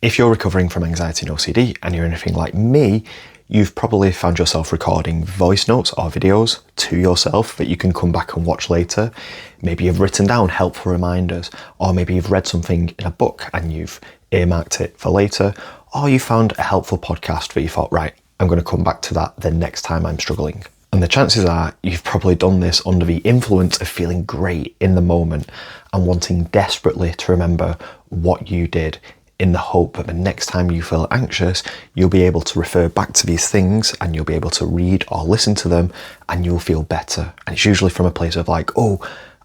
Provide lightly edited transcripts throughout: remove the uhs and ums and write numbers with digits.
If you're recovering from anxiety and OCD and you're anything like me, you've probably found yourself recording voice notes or videos to yourself that you can come back and watch later. Maybe you've written down helpful reminders, or maybe you've read something in a book and you've earmarked it for later, or you found a helpful podcast that you thought, right, I'm going to come back to that the next time I'm struggling. And the chances are you've probably done this under the influence of feeling great in the moment and wanting desperately to remember what you did, in the hope that the next time you feel anxious, you'll be able to refer back to these things and you'll be able to read or listen to them and you'll feel better. And it's usually from a place of like, oh,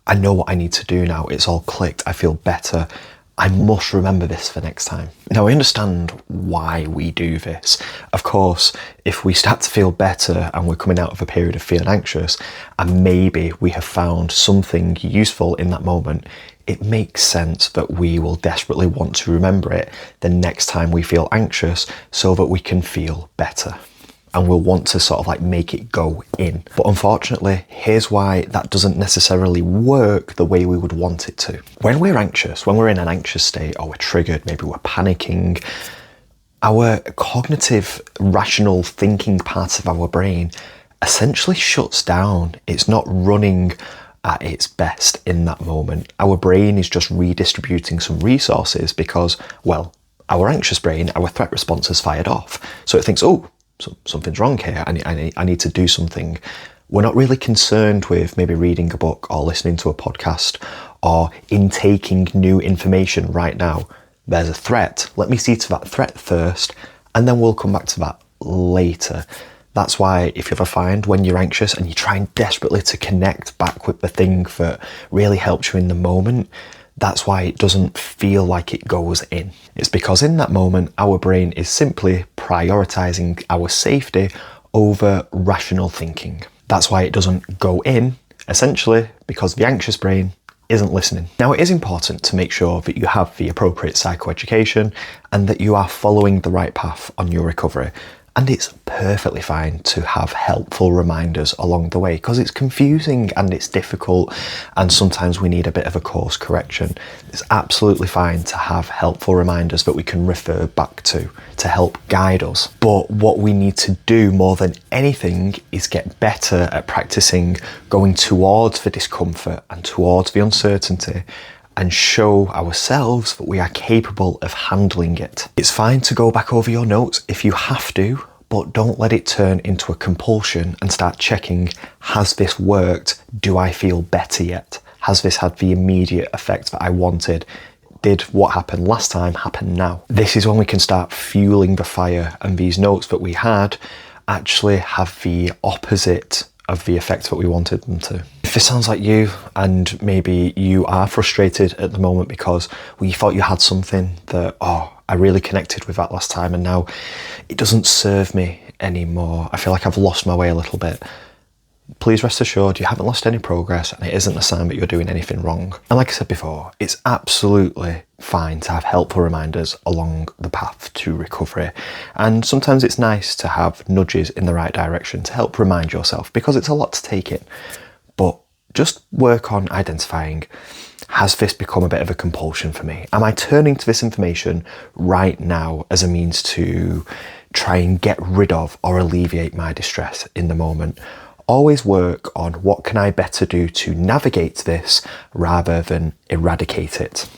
I know what I need to do now. It's all clicked. I feel better. I must remember this for next time. Now, I understand why we do this. Of course, if we start to feel better and we're coming out of a period of feeling anxious and maybe we have found something useful in that moment, it makes sense that we will desperately want to remember it the next time we feel anxious so that we can feel better. And we'll want to sort of like make it go in. But unfortunately, here's why that doesn't necessarily work the way we would want it to. When we're anxious, when we're in an anxious state or we're triggered, maybe we're panicking, our cognitive, rational thinking part of our brain essentially shuts down. It's not running at its best in that moment. Our brain is just redistributing some resources because, well, our anxious brain, our threat response has fired off. So it thinks, oh, something's wrong here. I need to do something. We're not really concerned with maybe reading a book or listening to a podcast or intaking new information right now. There's a threat. Let me see to that threat first, and then we'll come back to that later. That's why if you ever find when you're anxious and you're trying desperately to connect back with the thing that really helps you in the moment, that's why it doesn't feel like it goes in. It's because in that moment, our brain is simply prioritizing our safety over rational thinking. That's why it doesn't go in, essentially, because the anxious brain isn't listening. Now, it is important to make sure that you have the appropriate psychoeducation and that you are following the right path on your recovery. And it's perfectly fine to have helpful reminders along the way because it's confusing and it's difficult and sometimes we need a bit of a course correction. It's absolutely fine to have helpful reminders that we can refer back to help guide us. But what we need to do more than anything is get better at practicing going towards the discomfort and towards the uncertainty and show ourselves that we are capable of handling it. It's fine to go back over your notes if you have to, but don't let it turn into a compulsion and start checking, has this worked? Do I feel better yet? Has this had the immediate effect that I wanted? Did what happened last time happen now? This is when we can start fueling the fire and these notes that we had actually have the opposite of the effect that we wanted them to. If this sounds like you and maybe you are frustrated at the moment because you thought you had something that, I really connected with that last time and now it doesn't serve me anymore. I feel like I've lost my way a little bit. Please rest assured you haven't lost any progress and it isn't a sign that you're doing anything wrong. And like I said before, it's absolutely fine to have helpful reminders along the path to recovery. And sometimes it's nice to have nudges in the right direction to help remind yourself because it's a lot to take in. But just work on identifying, has this become a bit of a compulsion for me? Am I turning to this information right now as a means to try and get rid of or alleviate my distress in the moment? Always work on what can I better do to navigate this rather than eradicate it.